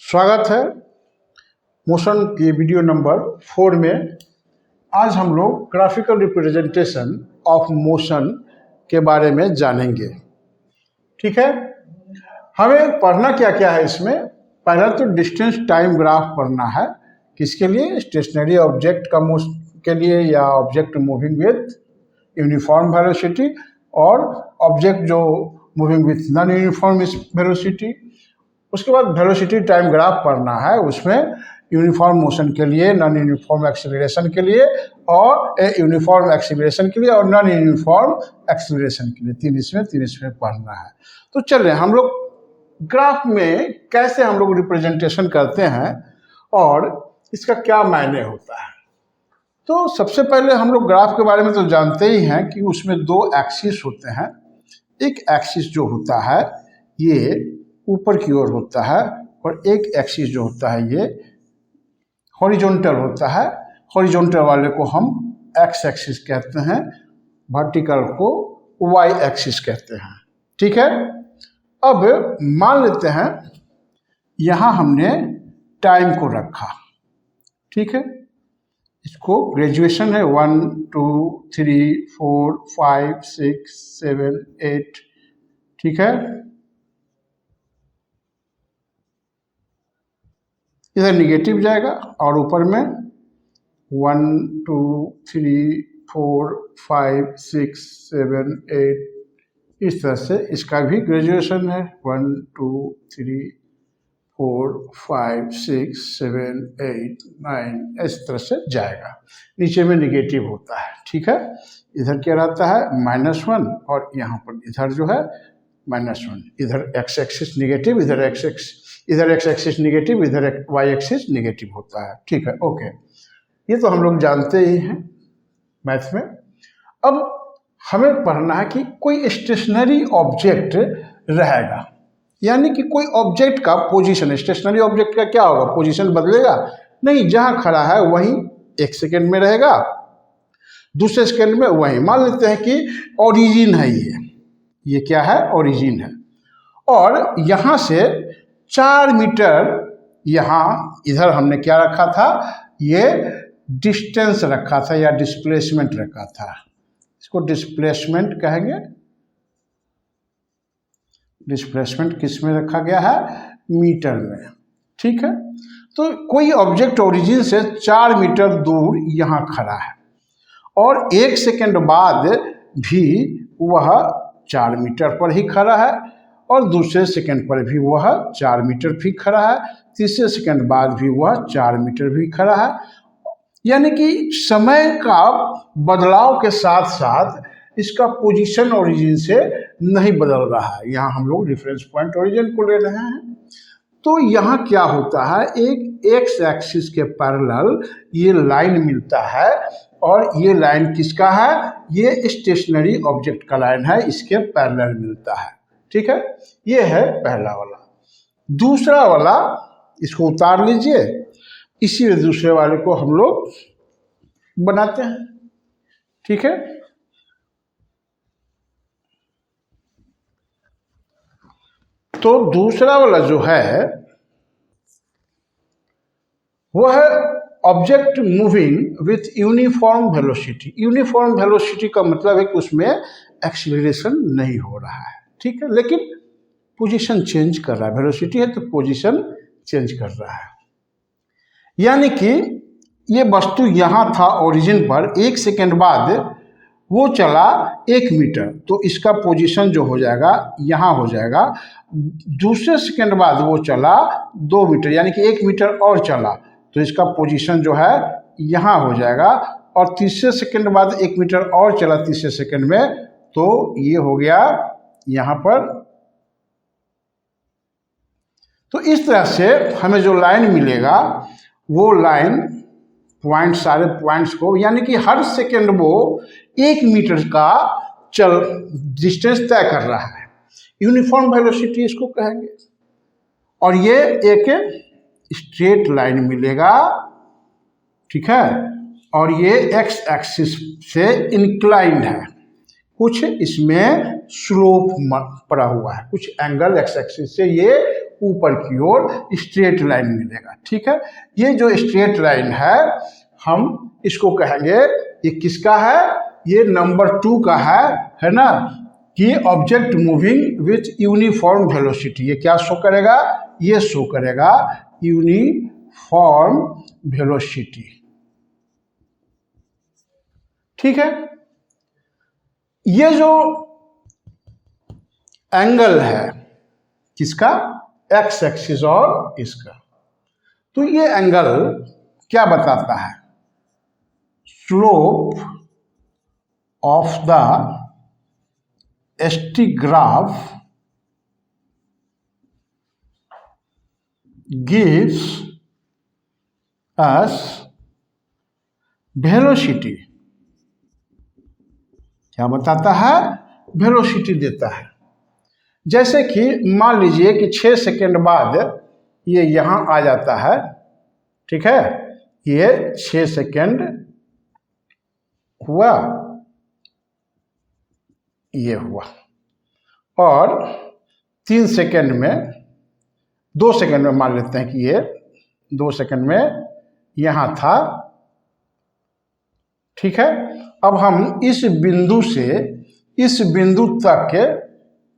स्वागत है मोशन के वीडियो नंबर 4 में। आज हम लोग ग्राफिकल रिप्रेजेंटेशन ऑफ मोशन के बारे में जानेंगे। ठीक है, हमें पढ़ना क्या क्या है इसमें। पहला तो डिस्टेंस टाइम ग्राफ पढ़ना है। किसके लिए? स्टेशनरी ऑब्जेक्ट का के लिए या object moving with uniform velocity और ऑब्जेक्ट जो moving with non uniform velocity. उसके बाद वेलोसिटी टाइम ग्राफ पढ़ना है, उसमें यूनिफॉर्म मोशन के लिए, नॉन यूनिफॉर्म एक्सीलरेशन के लिए और यूनिफॉर्म एक्सीलरेशन के लिए और नॉन यूनिफॉर्म एक्सीलरेशन के लिए। तीन इसमें पढ़ना है। तो चलिए हम लोग ग्राफ में कैसे हम लोग रिप्रेजेंटेशन करते हैं और इसका क्या मायने होता है। तो सबसे पहले हम लोग ग्राफ के बारे में तो जानते ही हैं कि उसमें दो एक्सिस होते हैं। एक एक्सिस जो होता है ये ऊपर की ओर होता है और एक एक्सिस जो होता है ये हॉरिजॉन्टल होता है। हॉरिजॉन्टल वाले को हम एक्स एक्सिस कहते हैं, वर्टिकल को वाई एक्सिस कहते हैं। ठीक है, अब मान लेते हैं यहाँ हमने टाइम को रखा। ठीक है, इसको ग्रेजुएशन है 1 2 3 4 5 6 7 8। ठीक है, इधर निगेटिव जाएगा और ऊपर में 1 2 3 4 5 6 7 8 इस तरह से इसका भी ग्रेजुएशन है 1 2 3 4 5 6 7 8 9 इस तरह से जाएगा। नीचे में निगेटिव होता है। ठीक है, इधर क्या रहता है -1 और यहाँ पर इधर जो है -1। इधर एक्स एक्सिस निगेटिव, इधर एक्स एक्सिस निगेटिव, इधर वाई एक्सिस निगेटिव होता है। ठीक है, ओके, ये तो हम लोग जानते ही हैं मैथ में। अब हमें पढ़ना है कि कोई स्टेशनरी ऑब्जेक्ट रहेगा, यानी कि कोई ऑब्जेक्ट का पोजीशन। स्टेशनरी ऑब्जेक्ट का क्या होगा? पोजीशन बदलेगा नहीं, जहां खड़ा है वहीं 1 सेकेंड में रहेगा, दूसरे सेकेंड में वहीं। मान लेते हैं कि ओरिजिन है ये क्या है? ओरिजिन है। और यहाँ से 4 मीटर यहाँ इधर हमने क्या रखा था? ये डिस्टेंस रखा था या डिस्प्लेसमेंट रखा था। इसको डिस्प्लेसमेंट कहेंगे। डिस्प्लेसमेंट किस में रखा गया है? मीटर में। ठीक है, तो कोई ऑब्जेक्ट ओरिजिन से 4 मीटर दूर यहाँ खड़ा है और 1 सेकेंड बाद भी वह 4 मीटर पर ही खड़ा है और दूसरे सेकंड पर भी वह 4 मीटर भी खड़ा है, तीसरे सेकंड बाद भी वह 4 मीटर भी खड़ा है। यानी कि समय का बदलाव के साथ साथ इसका पोजीशन ओरिजिन से नहीं बदल रहा है। यहाँ हम लोग रेफरेंस पॉइंट ओरिजिन को ले रहे हैं। तो यहाँ क्या होता है? एक एक्स एक्सिस के पैरेलल ये लाइन मिलता है और ये लाइन किसका है? ये स्टेशनरी ऑब्जेक्ट का लाइन है, इसके पैरेलल मिलता है। ठीक है, ये है पहला वाला। दूसरा वाला इसको उतार लीजिए, इसी दूसरे वाले को हम लोग बनाते हैं। ठीक है, तो दूसरा वाला जो है वो है object moving with uniform velocity. Uniform velocity का मतलब है कि उसमें एक्सीलरेशन नहीं हो रहा है। ठीक है, लेकिन पोजीशन चेंज कर रहा है। वेलोसिटी है तो पोजीशन चेंज कर रहा है। यानी कि ये वस्तु यहाँ था ओरिजिन पर, 1 सेकेंड बाद वो चला 1 मीटर, तो इसका पोजीशन जो हो जाएगा यहाँ हो जाएगा। दूसरे सेकेंड बाद वो चला 2 मीटर, यानी कि 1 मीटर और चला, तो इसका पोजीशन जो है यहाँ हो जाएगा। और तीसरे सेकेंड बाद 1 मीटर और चला तीसरे सेकेंड में, तो ये हो गया यहाँ पर। तो इस तरह से हमें जो लाइन मिलेगा वो लाइन पॉइंट, सारे पॉइंट्स को, यानी कि हर सेकेंड वो 1 मीटर का डिस्टेंस तय कर रहा है। यूनिफॉर्म वेलोसिटी इसको कहेंगे। और ये एक स्ट्रेट लाइन मिलेगा। ठीक है, और ये एक्स एक्सिस से इंक्लाइंड है, कुछ इसमें स्लोप पड़ा हुआ है, कुछ एंगल एक्स एक्सिस से ये ऊपर की ओर स्ट्रेट लाइन मिलेगा। ठीक है, ये जो स्ट्रेट लाइन है हम इसको कहेंगे, ये किसका है, ये नंबर 2 का है ना, कि object moving with uniform velocity. ये क्या शो करेगा, ये शो करेगा यूनिफॉर्म वेलोसिटी। ठीक है, ये जो एंगल है किसका, एक्स एक्सिस और इसका, तो ये एंगल क्या बताता है, slope of the S T graph gives us velocity. क्या बताता है, वेलोसिटी देता है। जैसे कि मान लीजिए कि 6 सेकेंड बाद ये यहाँ आ जाता है। ठीक है, ये 6 सेकेंड हुआ, ये हुआ, और 3 सेकेंड में, 2 सेकेंड में मान लेते हैं कि ये 2 सेकेंड में यहाँ था। ठीक है, अब हम इस बिंदु से इस बिंदु तक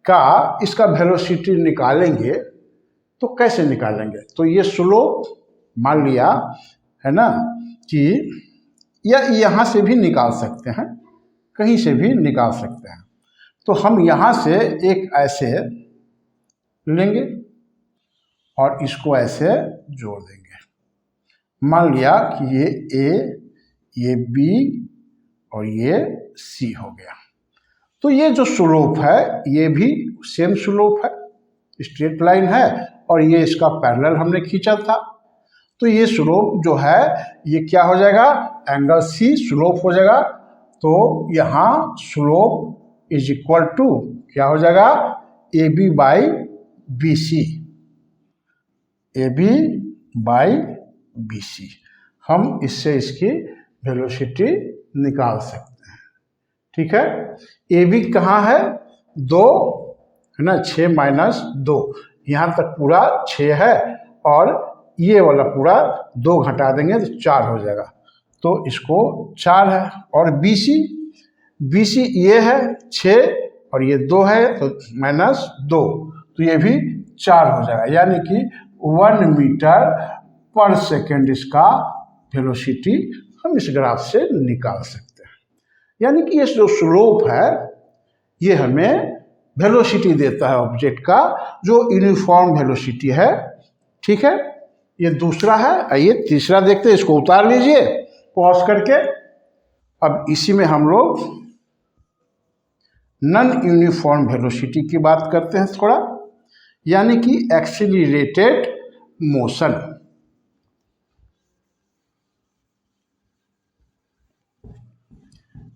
का इसका वेलोसिटी निकालेंगे, तो कैसे निकालेंगे, तो ये स्लोप मान लिया है ना कि या यहाँ से भी निकाल सकते हैं, कहीं से भी निकाल सकते हैं। तो हम यहाँ से एक ऐसे लेंगे और इसको ऐसे जोड़ देंगे। मान लिया कि ये B और ये C हो गया। तो ये जो स्लोप है ये भी सेम स्लोप है, स्ट्रेट लाइन है, और ये इसका पैरेलल हमने खींचा था। तो ये स्लोप जो है ये क्या हो जाएगा, एंगल C स्लोप हो जाएगा। तो यहाँ स्लोप इज इक्वल टू क्या हो जाएगा, AB by BC, AB by BC। हम इससे इसकी वेलोसिटी निकाल सकते हैं। ठीक है, AB कहाँ है, 2 है ना, 6 माइनस 2, यहाँ तक पूरा 6 है, और ये वाला पूरा 2 घटा देंगे तो 4 हो जाएगा। तो इसको 4 है, और BC ये है 6 और ये 2 है तो माइनस 2, तो ये भी 4 हो जाएगा। यानी कि 1 मीटर पर सेकेंड इसका वेलोसिटी हम इस ग्राफ से निकाल सकते हैं। यानी कि ये जो स्लोप है ये हमें वेलोसिटी देता है ऑब्जेक्ट का, जो यूनिफॉर्म वेलोसिटी है। ठीक है, ये दूसरा है। आइए तीसरा देखते हैं, इसको उतार लीजिए पॉज करके। अब इसी में हम लोग नॉन यूनिफॉर्म वेलोसिटी की बात करते हैं थोड़ा, यानी कि एक्सीलरेटेड मोशन।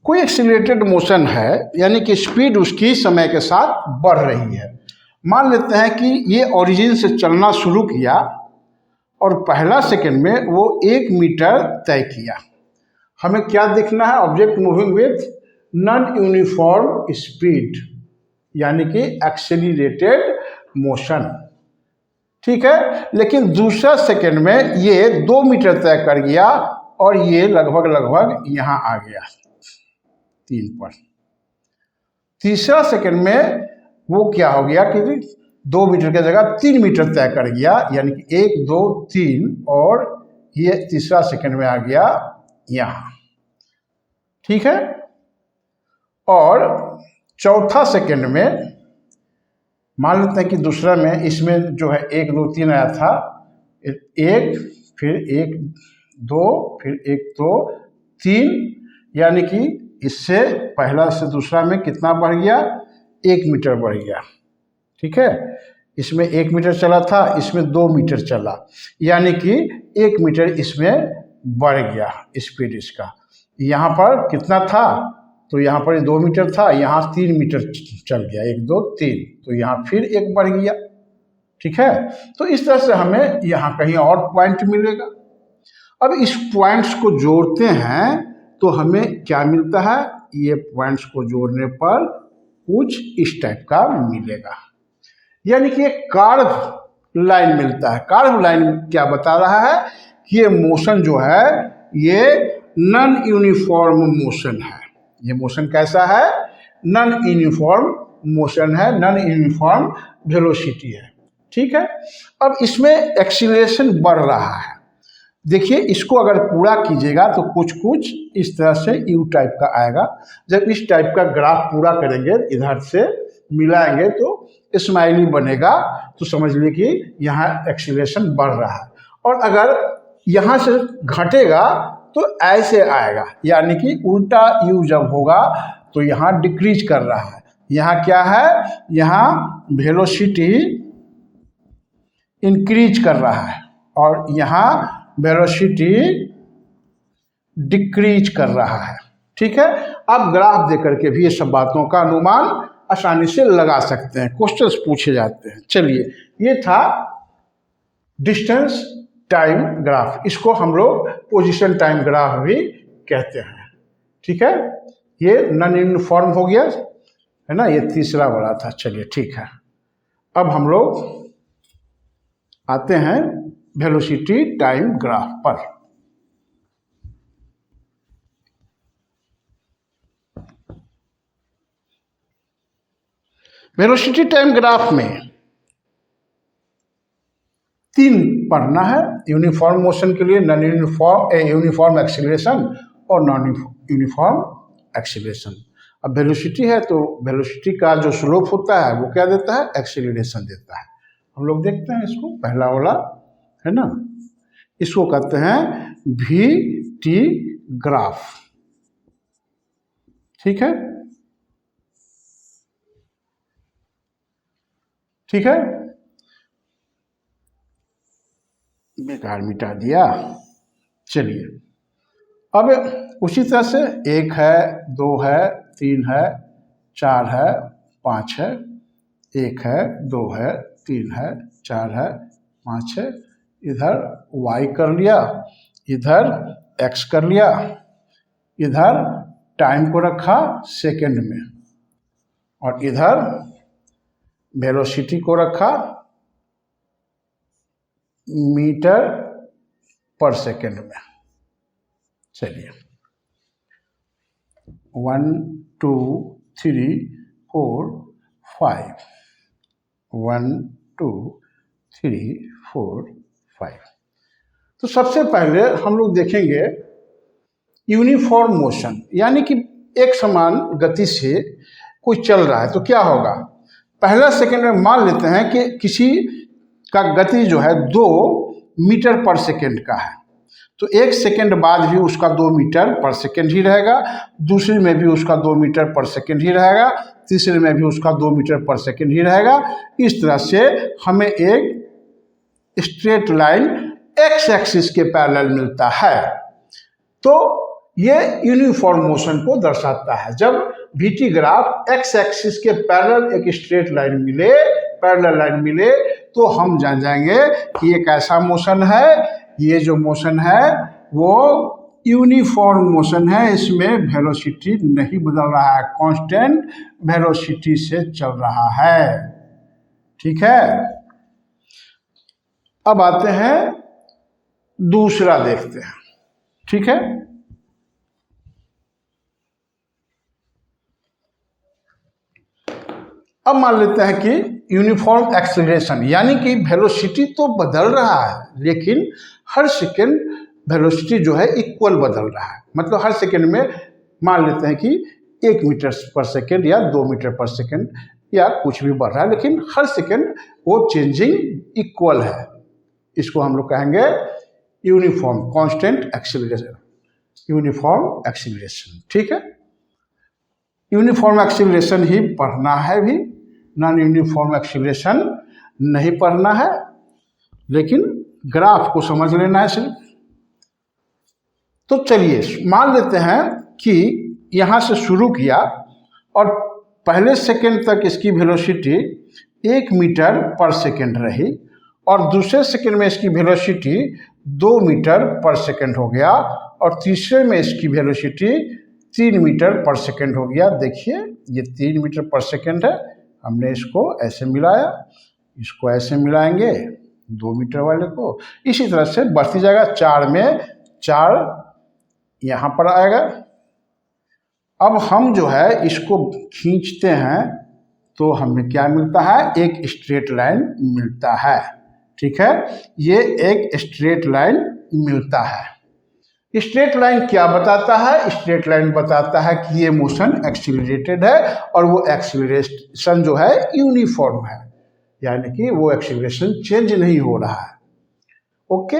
कोई एक्सीलरेटेड मोशन है यानी कि स्पीड उसकी समय के साथ बढ़ रही है। मान लेते हैं कि ये ओरिजिन से चलना शुरू किया और पहला सेकंड में वो 1 मीटर तय किया। हमें क्या देखना है, object moving with non uniform speed, यानी कि एक्सीलरेटेड मोशन। ठीक है, लेकिन दूसरा सेकंड में ये 2 मीटर तय कर गया और ये लगभग यहाँ आ गया 3 पर। तीसरा सेकंड में वो क्या हो गया कि 2 मीटर की जगह 3 मीटर तय कर गया, यानी कि 1 2 3, और ये तीसरा सेकंड में आ गया यहाँ। ठीक है, और चौथा सेकंड में मान लेते हैं कि दूसरा में इसमें जो है 1 2 3 आया था, 1 फिर 1 2 फिर 1 2 3, यानी कि इससे पहला से दूसरा में कितना बढ़ गया, 1 मीटर बढ़ गया। ठीक है, इसमें 1 मीटर चला था, इसमें 2 मीटर चला, यानी कि 1 मीटर इसमें बढ़ गया स्पीड इसका। यहाँ पर कितना था, तो यहाँ पर 2 मीटर था, यहाँ 3 मीटर चल गया, 1 2 3, तो यहाँ फिर 1 बढ़ गया। ठीक है, तो इस तरह से हमें यहाँ कहीं और पॉइंट मिलेगा। अब इस पॉइंट्स को जोड़ते हैं तो हमें क्या मिलता है, ये पॉइंट्स को जोड़ने पर कुछ इस टाइप का मिलेगा। यानी कि एक कर्व लाइन मिलता है। कर्व लाइन क्या बता रहा है कि ये मोशन जो है ये नॉन यूनिफॉर्म मोशन है। ये मोशन कैसा है? नॉन यूनिफॉर्म मोशन है, नॉन यूनिफॉर्म वेलोसिटी है। ठीक है, अब इसमें एक्सीलरेशन बढ़ रहा है। देखिए, इसको अगर पूरा कीजिएगा तो कुछ कुछ इस तरह से यू टाइप का आएगा। जब इस टाइप का ग्राफ पूरा करेंगे, इधर से मिलाएंगे तो स्माइली बनेगा, तो समझ लीजिए कि यहाँ एक्सीलरेशन बढ़ रहा है। और अगर यहाँ से घटेगा तो ऐसे आएगा, यानी कि उल्टा यू जब होगा तो यहाँ डिक्रीज कर रहा है। यहाँ क्या है? यहाँ वेलोसिटी इंक्रीज कर रहा है और यहाँ वेलोसिटी डिक्रीज कर रहा है। ठीक है, अब ग्राफ देकर के भी ये सब बातों का अनुमान आसानी से लगा सकते हैं, क्वेश्चंस पूछे जाते हैं। चलिए, ये था डिस्टेंस टाइम ग्राफ, इसको हम लोग पोजीशन टाइम ग्राफ भी कहते हैं। ठीक है, ये नॉन यूनिफॉर्म हो गया है ना, ये तीसरा वाला था। चलिए ठीक है, अब हम लोग आते हैं वेलोसिटी टाइम ग्राफ पर। वेलोसिटी टाइम ग्राफ में 3 पढ़ना है। यूनिफॉर्म मोशन के लिए नॉन यूनिफॉर्म एक्सीलरेशन और नॉन यूनिफॉर्म एक्सीलरेशन। अब वेलोसिटी है तो वेलोसिटी का जो स्लोप होता है वो क्या देता है? एक्सीलरेशन देता है। हम लोग देखते हैं इसको, पहला वाला है ना, इसको कहते हैं वी टी ग्राफ। ठीक है, ठीक है, बेकार मिटा दिया। चलिए, अब उसी तरह से 1 है, 2 है, 3 है, 4 है, 5 है, 1 है, 2 है, 3 है, 4 है, 5 है। इधर y कर लिया, इधर x कर लिया, इधर टाइम को रखा सेकंड में और इधर वेलोसिटी को रखा मीटर पर सेकंड में। चलिए, 1 2 3 4 5, 1 2 3 4 5। तो सबसे पहले हम लोग देखेंगे यूनिफॉर्म मोशन, यानी कि एक समान गति से कोई चल रहा है तो क्या होगा। पहला सेकंड में मान लेते हैं कि किसी का गति जो है 2 मीटर पर सेकंड का है, तो 1 सेकंड बाद भी उसका 2 मीटर पर सेकंड ही रहेगा, दूसरे में भी उसका 2 मीटर पर सेकंड ही रहेगा, तीसरे में भी उसका 2 मीटर पर सेकंड ही रहेगा। इस तरह से हमें एक स्ट्रेट लाइन एक्स एक्सिस के पैरेलल मिलता है। तो ये यूनिफॉर्म मोशन को दर्शाता है। जब वीटी ग्राफ एक्स एक्सिस के पैरेलल एक स्ट्रेट लाइन मिले, पैरेलल लाइन मिले, तो हम जान जाएंगे कि ये कैसा मोशन है। ये जो मोशन है वो यूनिफॉर्म मोशन है, इसमें वेलोसिटी नहीं बदल रहा है, कांस्टेंट वेलोसिटी से चल रहा है। ठीक है, अब आते हैं दूसरा देखते हैं। ठीक है, अब मान लेते हैं कि यूनिफॉर्म एक्सीलरेशन, यानी कि वेलोसिटी तो बदल रहा है लेकिन हर सेकंड वेलोसिटी जो है इक्वल बदल रहा है। मतलब हर सेकंड में मान लेते हैं कि 1 मीटर पर सेकंड या 2 मीटर पर सेकंड या कुछ भी बढ़ रहा है, लेकिन हर सेकंड वो चेंजिंग इक्वल है। इसको हम लोग कहेंगे uniform constant acceleration, uniform acceleration. ठीक है, यूनिफॉर्म एक्सीलरेशन ही पढ़ना है भी, नॉन यूनिफॉर्म एक्सीलरेशन नहीं पढ़ना है, लेकिन ग्राफ को समझ लेना है सिर्फ। तो चलिए मान लेते हैं कि यहाँ से शुरू किया और पहले सेकंड तक इसकी वेलोसिटी 1 मीटर पर सेकंड रही और दूसरे सेकंड में इसकी वेलोसिटी 2 मीटर पर सेकंड हो गया और तीसरे में इसकी वेलोसिटी 3 मीटर पर सेकंड हो गया। देखिए ये 3 मीटर पर सेकंड है, हमने इसको ऐसे मिलाया, इसको ऐसे मिलाएंगे 2 मीटर वाले को। इसी तरह से बढ़ती जाएगा, 4 में 4 यहाँ पर आएगा। अब हम जो है इसको खींचते हैं तो हमें क्या मिलता है, एक स्ट्रेट लाइन मिलता है। ठीक है, ये एक स्ट्रेट लाइन मिलता है। स्ट्रेट लाइन क्या बताता है, स्ट्रेट लाइन बताता है कि ये मोशन एक्सीलरेटेड है और वो एक्सीलरेशन जो है यूनिफॉर्म है, यानी कि वो एक्सीलरेशन चेंज नहीं हो रहा है। ओके,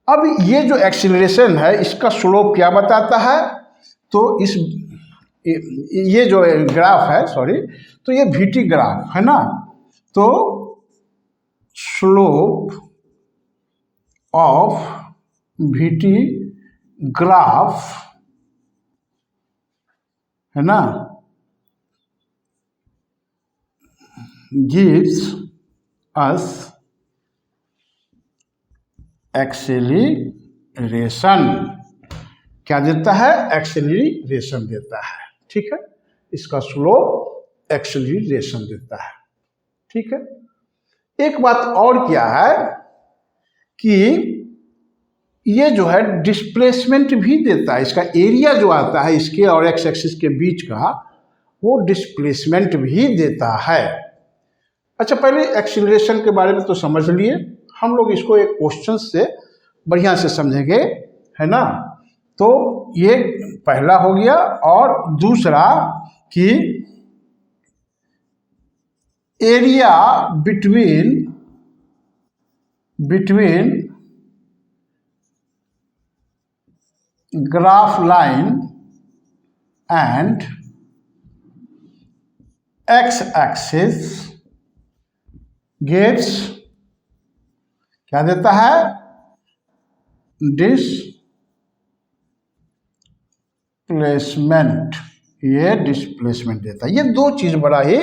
अब ये जो एक्सीलरेशन है इसका स्लोप क्या बताता है, तो ये जो ग्राफ है, सॉरी, तो ये VT ग्राफ है ना, तो स्लोप ऑफ VT ग्राफ है ना गिव्स अस एक्सेलरेशन। क्या देता है, एक्सेलरेशन देता है। ठीक है, इसका स्लोप एक्सेलरेशन देता है। ठीक है, एक बात और क्या है कि ये जो है डिस्प्लेसमेंट भी देता है। इसका एरिया जो आता है इसके और एक्स एक्सिस के बीच का, वो डिस्प्लेसमेंट भी देता है। अच्छा, पहले एक्सीलरेशन के बारे में तो समझ लिए, हम लोग इसको एक क्वेश्चन से बढ़िया से समझेंगे, है ना। तो ये पहला हो गया, और दूसरा कि area between graph line and x axis gives क्या देता है, डिस्प्लेसमेंट। ये डिस्प्लेसमेंट देता है। ये दो चीज़ बड़ा ही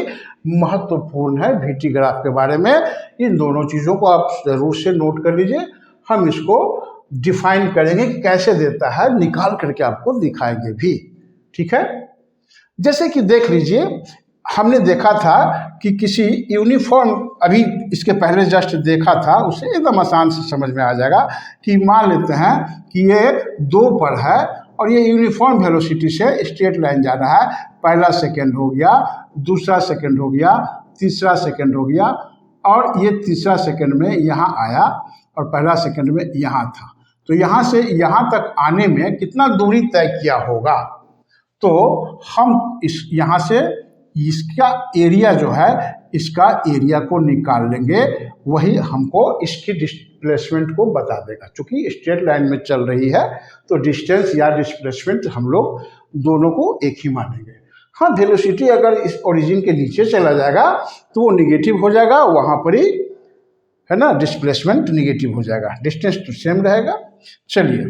महत्वपूर्ण है VT ग्राफ के बारे में। इन दोनों चीज़ों को आप जरूर से नोट कर लीजिए। हम इसको डिफाइन करेंगे कि कैसे देता है, निकाल करके आपको दिखाएंगे भी। ठीक है, जैसे कि देख लीजिए, हमने देखा था कि किसी यूनिफॉर्म, अभी इसके पहले जस्ट देखा था, उससे एकदम आसान से समझ में आ जाएगा कि मान लेते हैं कि ये 2 पर है और ये यूनिफॉर्म वेलोसिटी से स्ट्रेट लाइन जा रहा है। पहला सेकंड हो गया, दूसरा सेकंड हो गया, तीसरा सेकंड हो गया, और ये तीसरा सेकंड में यहाँ आया और पहला सेकंड में यहाँ था। तो यहाँ से यहाँ तक आने में कितना दूरी तय किया होगा, तो हम यहाँ से इसका एरिया जो है, इसका एरिया को निकाल लेंगे, वही हमको इसकी डिस्प्लेसमेंट को बता देगा। चूंकि स्ट्रेट लाइन में चल रही है तो डिस्टेंस या डिस्प्लेसमेंट हम लोग दोनों को एक ही मानेंगे। हाँ, वेलोसिटी अगर इस ओरिजिन के नीचे चला जाएगा तो वो निगेटिव हो जाएगा, वहाँ पर ही है ना डिस्प्लेसमेंट निगेटिव हो जाएगा, डिस्टेंस तो सेम रहेगा। चलिए,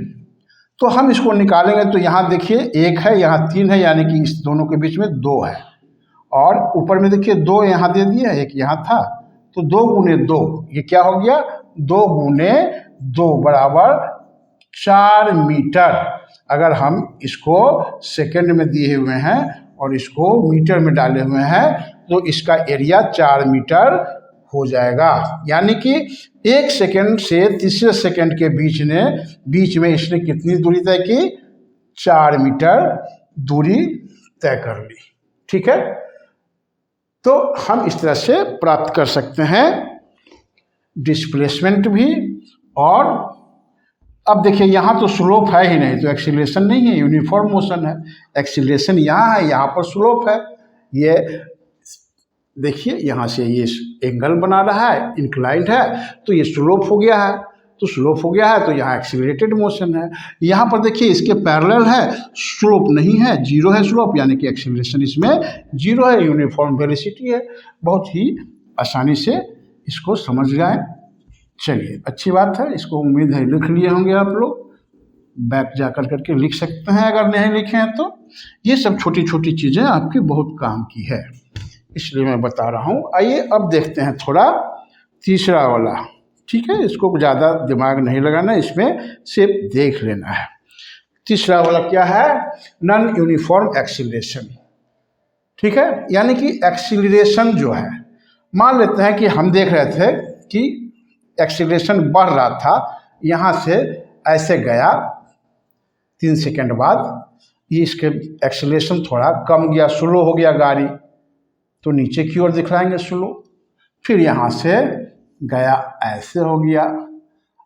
तो हम इसको निकालेंगे। तो यहाँ देखिए 1 है, यहाँ 3 है, यानी कि इस दोनों के बीच में 2 है, और ऊपर में देखिए 2 यहाँ दे दिया, 1 यहाँ था, तो 2 गुने 2 ये क्या हो गया, 2 गुने 2 बराबर 4 मीटर। अगर हम इसको सेकंड में दिए हुए हैं और इसको मीटर में डाले हुए हैं तो इसका एरिया 4 मीटर हो जाएगा। यानी कि 1 सेकंड से तीसरे सेकंड के बीच में इसने कितनी दूरी तय की, 4 मीटर दूरी तय कर ली। ठीक है, तो हम इस तरह से प्राप्त कर सकते हैं डिस्प्लेसमेंट भी। और अब देखिए, यहाँ तो स्लोप है ही नहीं, तो एक्सीलरेशन नहीं है, यूनिफॉर्म मोशन है। एक्सीलरेशन यहाँ है, यहाँ पर स्लोप है। ये देखिए, यहाँ से ये एंगल बना रहा है, इंक्लाइंड है, तो ये स्लोप हो गया है। तो स्लोप हो गया है तो यहाँ एक्सीलरेटेड मोशन है। यहाँ पर देखिए इसके पैरेलल है, स्लोप नहीं है, 0 है स्लोप, यानी कि एक्सीलरेशन इसमें 0 है, यूनिफॉर्म वेलोसिटी है। बहुत ही आसानी से इसको समझ जाए। चलिए, अच्छी बात है, इसको उम्मीद है लिख लिए होंगे आप लोग। बैक जा करके लिख सकते हैं, अगर नहीं लिखे हैं तो। ये सब छोटी छोटी चीज़ें आपकी बहुत काम की है, इसलिए मैं बता रहा हूँ। आइए अब देखते हैं थोड़ा तीसरा वाला। ठीक है, इसको ज़्यादा दिमाग नहीं लगाना, इसमें सिर्फ देख लेना है। तीसरा वाला क्या है, नॉन यूनिफॉर्म एक्सीलरेशन। ठीक है, यानी कि एक्सीलरेशन जो है, मान लेते हैं कि हम देख रहे थे कि एक्सीलरेशन बढ़ रहा था, यहाँ से ऐसे गया 3 सेकंड बाद, ये इसके एक्सीलरेशन थोड़ा कम गया, स्लो हो गया गाड़ी, तो नीचे की ओर दिखलाएंगे स्लो। फिर यहाँ से गया ऐसे हो गया।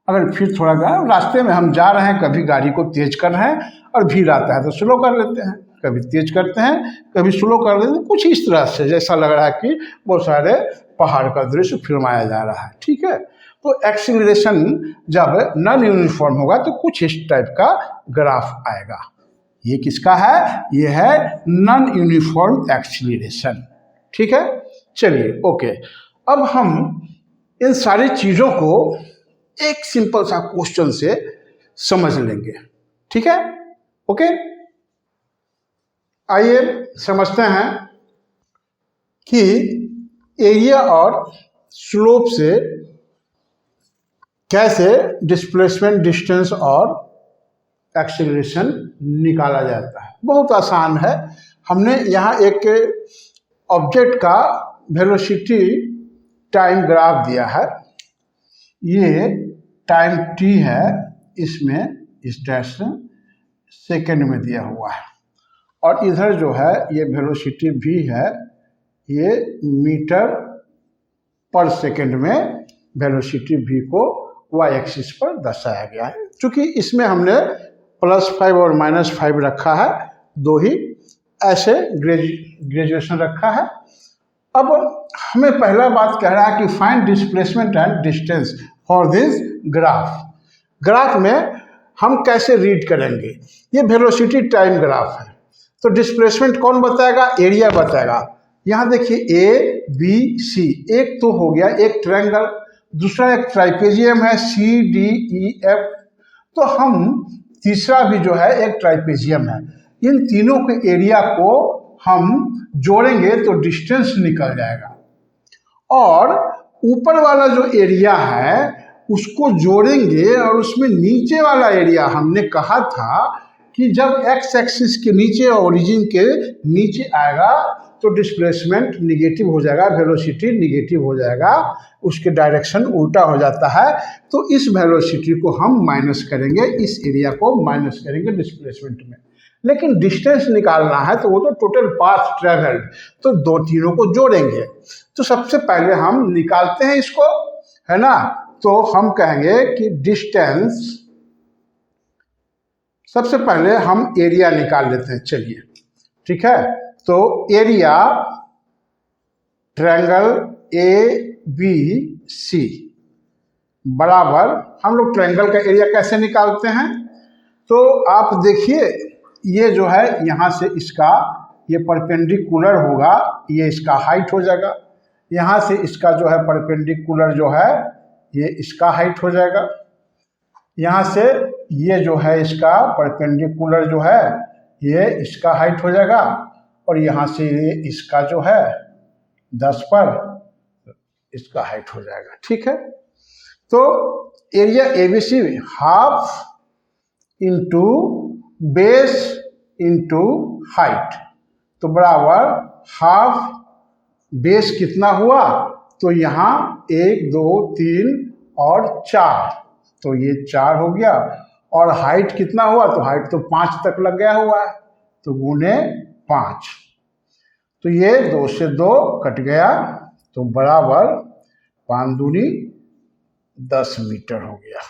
अगर फिर थोड़ा गया, रास्ते में हम जा रहे हैं, कभी गाड़ी को तेज कर रहे हैं और भीड़ आता है तो स्लो कर लेते हैं, कभी तेज करते हैं कभी स्लो कर लेते हैं, कुछ इस तरह से जैसा लग रहा है कि बहुत सारे पहाड़ का दृश्य फिल्माया जा रहा है। ठीक है, तो एक्सीलरेशन जब नॉन यूनिफॉर्म होगा तो कुछ इस टाइप का ग्राफ आएगा। ये किसका है? ये है नॉन यूनिफॉर्म एक्सीलरेशन। ठीक है, चलिए ओके। अब हम इन सारी चीज़ों को एक सिंपल सा क्वेश्चन से समझ लेंगे। ठीक है, ओके। आइए समझते हैं कि एरिया और स्लोप से कैसे डिस्प्लेसमेंट, डिस्टेंस और एक्सीलरेशन निकाला जाता है। बहुत आसान है। हमने यहाँ एक ऑब्जेक्ट का वेलोसिटी टाइम ग्राफ दिया है। ये टाइम t है, इसमें इस डायरेक्शन सेकेंड में दिया हुआ है, और इधर जो है ये वेलोसिटी v है, ये मीटर पर सेकेंड में वेलोसिटी v को y एक्सिस पर दर्शाया गया है। क्योंकि इसमें हमने +5 और -5 रखा है, दो ही ऐसे ग्रेजुएशन रखा है। अब हमें पहला बात कह रहा है कि find displacement and distance for this graph. Graph में हम कैसे रीड करेंगे? ये वेलोसिटी टाइम ग्राफ है, तो डिस्प्लेसमेंट कौन बताएगा? एरिया बताएगा। यहाँ देखिए ए बी सी, एक तो हो गया एक ट्रायंगल, दूसरा एक ट्राइपेजियम है CDEF, तो हम तीसरा भी जो है एक ट्राइपेजियम है। इन तीनों के एरिया को हम जोड़ेंगे तो डिस्टेंस निकल जाएगा, और ऊपर वाला जो एरिया है उसको जोड़ेंगे, और उसमें नीचे वाला एरिया हमने कहा था कि जब एक्स एक्सिस के नीचे, ओरिजिन के नीचे आएगा तो डिस्प्लेसमेंट निगेटिव हो जाएगा, वेलोसिटी निगेटिव हो जाएगा, उसके डायरेक्शन उल्टा हो जाता है। तो इस वेलोसिटी को हम माइनस करेंगे, इस एरिया को माइनस करेंगे डिस्प्लेसमेंट में। लेकिन डिस्टेंस निकालना है तो वो तो टोटल पाथ ट्रेवल्ड, तो दो तीनों को जोड़ेंगे। तो सबसे पहले हम निकालते हैं इसको, है ना। तो हम कहेंगे कि डिस्टेंस, सबसे पहले हम एरिया निकाल लेते हैं। चलिए ठीक है, तो एरिया ट्रायंगल ABC बराबर, हम लोग ट्रायंगल का एरिया कैसे निकालते हैं? तो आप देखिए, ये जो है यहाँ से इसका ये परपेंडिकुलर होगा, ये इसका हाइट हो जाएगा। यहाँ से इसका जो है परपेंडिकुलर जो है ये इसका हाइट हो जाएगा। यहाँ से ये जो है इसका परपेंडिकुलर जो है ये इसका हाइट हो जाएगा, और यहाँ से ये इसका जो है 10 पर इसका हाइट हो जाएगा। ठीक है, तो area ABC half into base into height, तो बराबर हाफ बेस कितना हुआ? तो यहाँ 1 2 3 और 4, तो ये 4 हो गया, और हाइट कितना हुआ? तो हाइट तो 5 तक लग गया हुआ है, तो गुने 5, तो ये 2 से 2 कट गया, तो बराबर 5 दूनी 10 मीटर हो गया।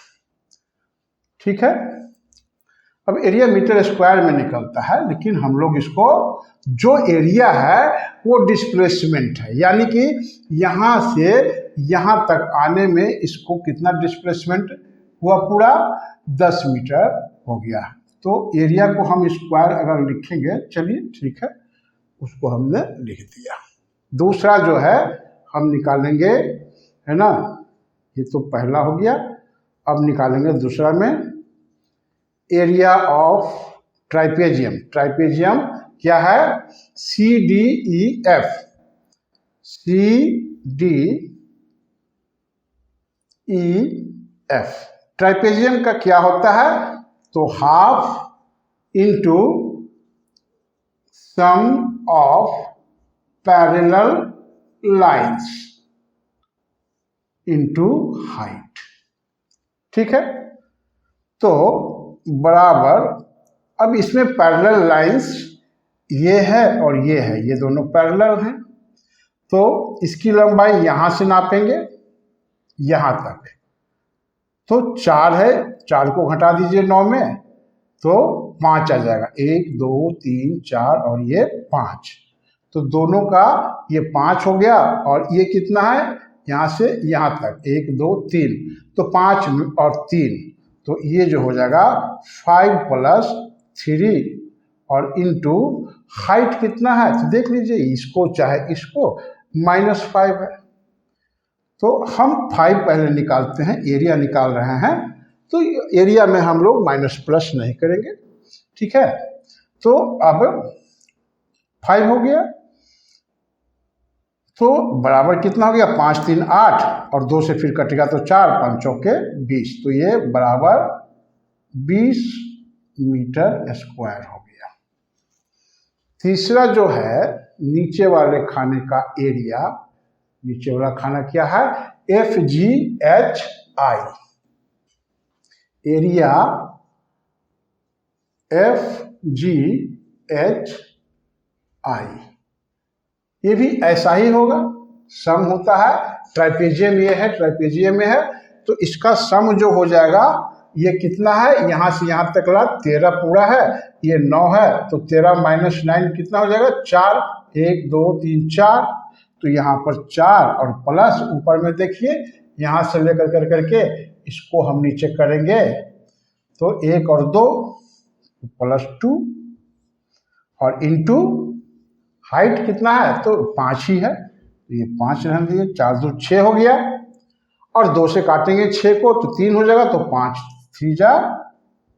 ठीक है, अब एरिया मीटर स्क्वायर में निकलता है, लेकिन हम लोग इसको, जो एरिया है वो डिस्प्लेसमेंट है, यानी कि यहाँ से यहाँ तक आने में इसको कितना डिस्प्लेसमेंट हुआ? पूरा 10 मीटर हो गया। तो एरिया को हम स्क्वायर अगर लिखेंगे, चलिए ठीक है, उसको हमने लिख दिया। दूसरा जो है हम निकालेंगे, है ना, ये तो पहला हो गया। अब निकालेंगे दूसरा में एरिया ऑफ ट्राइपेजियम। ट्राइपेजियम क्या है? CDEF। CDEF ट्राइपेजियम का क्या होता है? तो half into sum of parallel lines into height. ठीक है, तो बराबर, अब इसमें पैरेलल लाइंस ये है और ये है, ये दोनों पैरेलल हैं, तो इसकी लंबाई यहां से नापेंगे यहां तक, तो 4 है, 4 को घटा दीजिए 9 में, तो 5 आ जाएगा। 1 2 3 4 और ये 5, तो दोनों का ये 5 हो गया, और ये कितना है यहाँ से यहाँ तक 1 2 3, तो 5 और 3, तो ये जो हो जाएगा 5 + 3 और इंटू हाइट कितना है, तो देख लीजिए इसको चाहे इसको, -5 है, तो हम 5 पहले निकालते हैं, एरिया निकाल रहे हैं, तो एरिया में हम लोग माइनस प्लस नहीं करेंगे। ठीक है, तो अब 5 हो गया, तो बराबर कितना हो गया, 5 3 8 और 2 से फिर कटेगा तो 4, 5 चौके 20, तो ये बराबर 20 मीटर स्क्वायर हो गया। तीसरा जो है नीचे वाले खाने का एरिया, नीचे वाला खाना क्या है, FGHI, एरिया FGHI, ये भी ऐसा ही होगा, सम होता है, ट्राइपेजियम ये है, ट्राइपेजियम में है, तो इसका सम जो हो जाएगा ये कितना है, यहाँ से यहाँ तक ला 13 पूरा है, ये 9 है, तो 13 - 9 कितना हो जाएगा, 4, 1 2 3 4, तो यहाँ पर 4 और प्लस ऊपर में देखिए यहाँ से लेकर करके इसको हम नीचे करेंगे, तो 1 और 2 +2 और इंटू हाइट कितना है, तो 5 ही है, तो ये 5 रहने दिए, 4 2 6 हो गया, और 2 से काटेंगे 6 को तो 3 हो जाएगा, तो 5 3 जा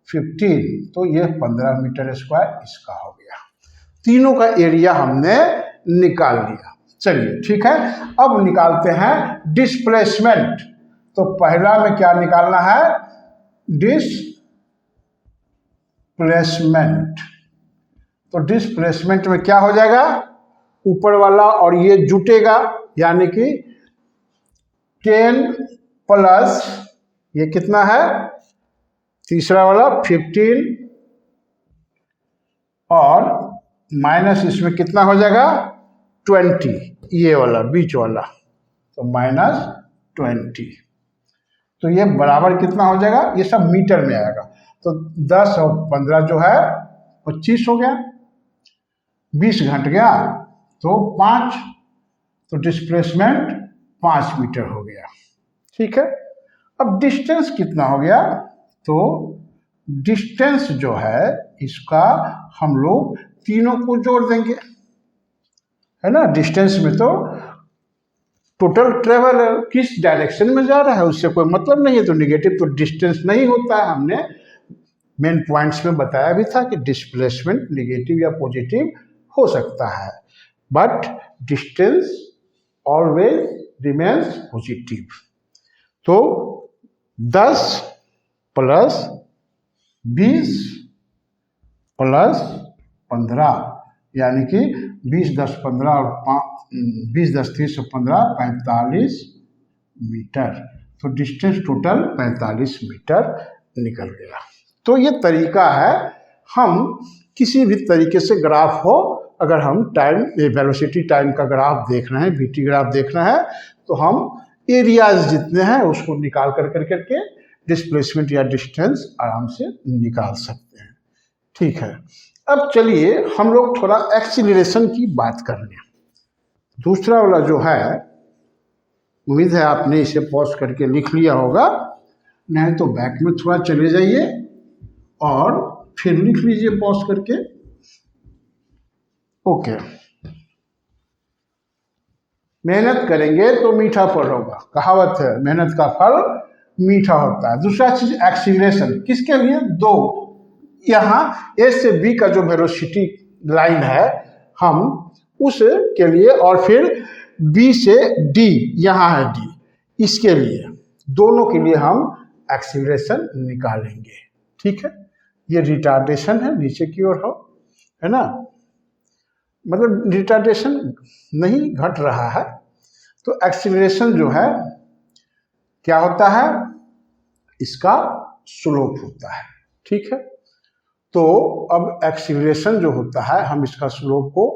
15, तो ये 15 मीटर स्क्वायर इसका हो गया। तीनों का एरिया हमने निकाल लिया। चलिए ठीक है, अब निकालते हैं डिस्प्लेसमेंट। तो पहला में क्या निकालना है, डिस्प्लेसमेंट। तो डिस्प्लेसमेंट में क्या हो जाएगा, ऊपर वाला और ये जुटेगा, यानी कि 10 प्लस ये कितना है, तीसरा वाला 15 और माइनस इसमें कितना हो जाएगा 20, ये वाला बीच वाला, तो -20, तो ये बराबर कितना हो जाएगा, ये सब मीटर में आएगा, तो 10 और 15 जो है 25 हो गया, 20 घट गया तो 5, तो डिस्प्लेसमेंट 5 मीटर हो गया। ठीक है, अब डिस्टेंस कितना हो गया, तो डिस्टेंस जो है इसका हम लोग तीनों को जोड़ देंगे, है ना। डिस्टेंस में तो टोटल ट्रेवल किस डायरेक्शन में जा रहा है उससे कोई मतलब नहीं है, तो निगेटिव तो डिस्टेंस नहीं होता है। हमने मेन पॉइंट्स में बताया भी था कि डिस्प्लेसमेंट निगेटिव या पॉजिटिव हो सकता है, but distance always remains positive. तो 10 + 20 + 15 यानी कि 20 10 15 और 20 10 30 15 45 मीटर, तो डिस्टेंस टोटल 45 मीटर निकल गया। तो ये तरीका है, हम किसी भी तरीके से ग्राफ हो, अगर हम टाइम वेलोसिटी टाइम का ग्राफ देख रहे हैं, बीटी ग्राफ देख रहे हैं, तो हम एरियाज जितने हैं उसको निकाल करके डिस्प्लेसमेंट या डिस्टेंस आराम से निकाल सकते हैं। ठीक है, अब चलिए हम लोग थोड़ा एक्सीलरेशन की बात कर लें। दूसरा वाला जो है, उम्मीद है आपने इसे पॉज करके लिख लिया होगा, नहीं तो बैक में थोड़ा चले जाइए और फिर लिख लीजिए पॉज करके। ओके, मेहनत करेंगे तो मीठा फल होगा, कहावत है, मेहनत का फल मीठा होता है। दूसरा चीज एक्सीलरेशन, किसके लिए, दो, यहाँ ए से बी का जो वेलोसिटी लाइन है हम उसके लिए, और फिर बी से डी, यहाँ है डी, इसके लिए, दोनों के लिए हम एक्सीलरेशन निकालेंगे। ठीक है, ये रिटार्डेशन है, नीचे की ओर हो, है ना, मतलब रिटार्डेशन नहीं घट रहा है, तो एक्सीलरेशन जो है क्या होता है, इसका स्लोप होता है। ठीक है, तो अब एक्सीलरेशन जो होता है हम इसका स्लोप को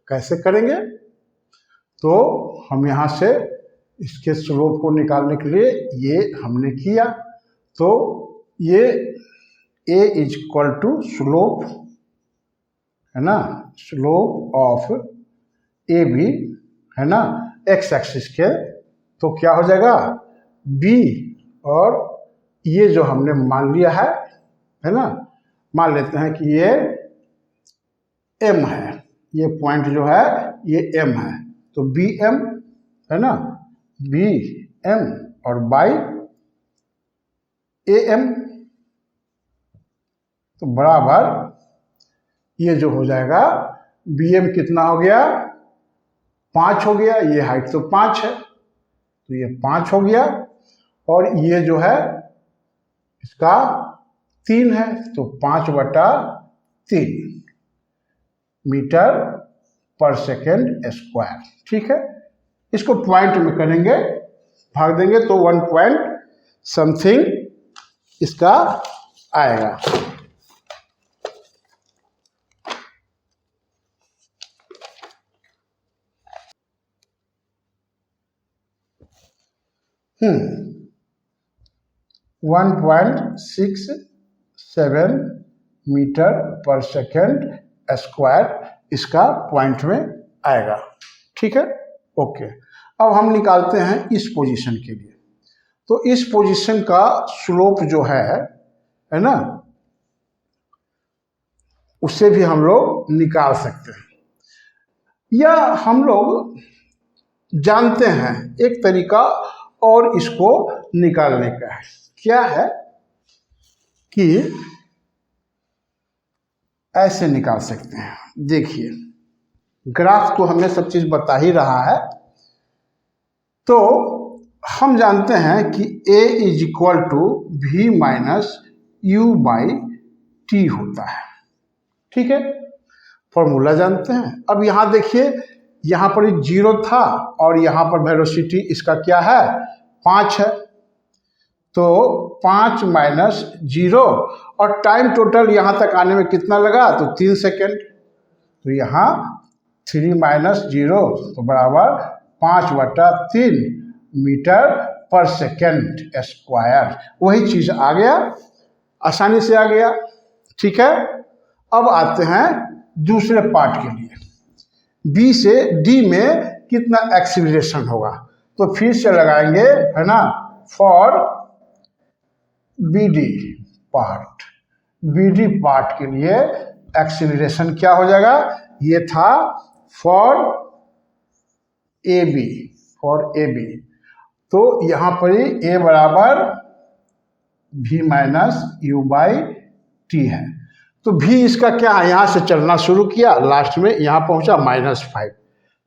कैसे करेंगे, तो हम यहाँ से इसके स्लोप को निकालने के लिए ये हमने किया, तो ये a is equal to slope है ना, स्लोप ऑफ ए बी है ना, एक्स एक्सिस के, तो क्या हो जाएगा b, और ये जो हमने मान लिया है ना, मान लेते हैं कि ये m है, ये पॉइंट जो है ये m है, तो बी एम है ना, बी एम और बाई ए एम, तो बराबर ये जो हो जाएगा बी एम कितना हो गया, 5 हो गया, ये हाइट तो 5 है तो ये 5 हो गया, और ये जो है इसका 3 है, तो 5/3 मीटर पर सेकेंड स्क्वायर। ठीक है, इसको पॉइंट में करेंगे, भाग देंगे तो 1 पॉइंट समथिंग इसका आएगा। हम्म 1.67 मीटर पर सेकेंड स्क्वायर इसका पॉइंट में आएगा। ठीक है, ओके। अब हम निकालते हैं इस पोजीशन के लिए, तो इस पोजीशन का स्लोप जो है ना, उससे भी हम लोग निकाल सकते हैं, या हम लोग जानते हैं एक तरीका और इसको निकालने का है। क्या है कि ऐसे निकाल सकते हैं, देखिए ग्राफ तो हमें सब चीज बता ही रहा है, तो हम जानते हैं कि a is equal to v minus u by t होता है। ठीक है, फॉर्मूला जानते हैं। अब यहाँ देखिए, यहाँ पर 0 था और यहाँ पर वेलोसिटी इसका क्या है, 5 है, तो 5 माइनस 0, और टाइम टोटल यहाँ तक आने में कितना लगा, तो 3 सेकेंड, तो यहाँ 3 माइनस 0 तो बराबर 5/3 मीटर पर सेकेंड स्क्वायर। वही चीज आ गया, आसानी से आ गया। ठीक है, अब आते हैं दूसरे पार्ट के लिए, बी से डी में कितना एक्सीलरेशन होगा, तो फिर से लगाएंगे है ना, for B D part, B D part के लिए एक्सीलरेशन क्या हो जाएगा, ये था for A B, for A B, तो यहाँ पर ए बराबर v minus u by t है, तो v इसका क्या है, यहाँ से चलना शुरू किया, लास्ट में यहाँ पहुँचा -5,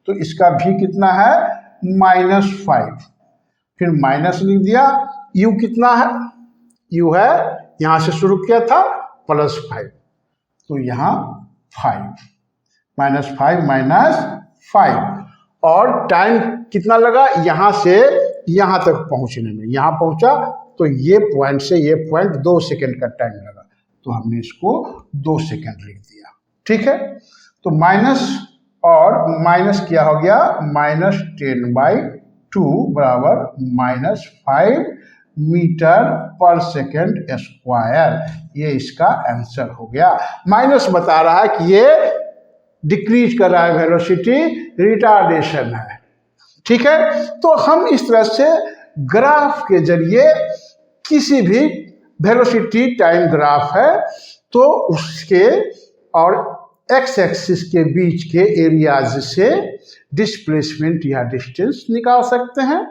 तो इसका v कितना है, -5, फिर माइनस लिख दिया, u कितना है, u है यहाँ से शुरू किया था +5, तो यहाँ 5 -5 और टाइम कितना लगा यहाँ से यहाँ तक पहुँचने में, यहाँ पहुँचा तो ये पॉइंट से ये पॉइंट 2 सेकेंड का टाइम लगा, तो हमने इसको 2 सेकेंड लिख दिया। ठीक है, तो माइनस और माइनस क्या हो गया, -10/2 बराबर -5 मीटर पर सेकेंड स्क्वायर, ये इसका आंसर हो गया। माइनस बता रहा है कि ये डिक्रीज कर रहा है, वेलोसिटी रिटार्डेशन है। ठीक है, तो हम इस तरह से ग्राफ के जरिए किसी भी वेलोसिटी टाइम ग्राफ है तो उसके और एक्स एक्सिस के बीच के एरियाज से डिस्प्लेसमेंट या डिस्टेंस निकाल सकते हैं,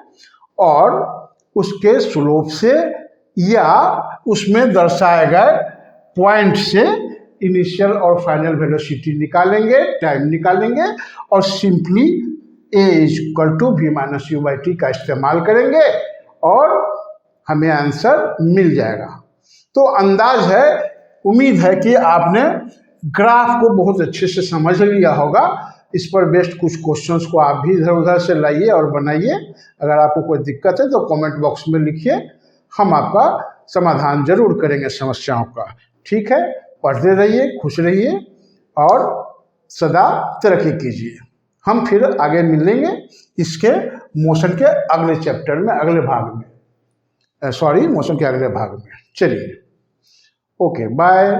और उसके स्लोप से या उसमें दर्शाए गए पॉइंट से इनिशियल और फाइनल वेलोसिटी निकालेंगे, टाइम निकालेंगे, और simply a is equal to v minus u by t का इस्तेमाल करेंगे और हमें आंसर मिल जाएगा। तो अंदाज है, उम्मीद है कि आपने ग्राफ को बहुत अच्छे से समझ लिया होगा। इस पर बेस्ड कुछ क्वेश्चंस को आप भी इधर उधर से लाइए और बनाइए। अगर आपको कोई दिक्कत है तो कमेंट बॉक्स में लिखिए, हम आपका समाधान जरूर करेंगे समस्याओं का। ठीक है, पढ़ते रहिए, खुश रहिए और सदा तरक्की कीजिए। हम फिर आगे मिलेंगे इसके मोशन के अगले चैप्टर में, अगले भाग में, मोशन के अगले भाग में। चलिए, ओके, बाय।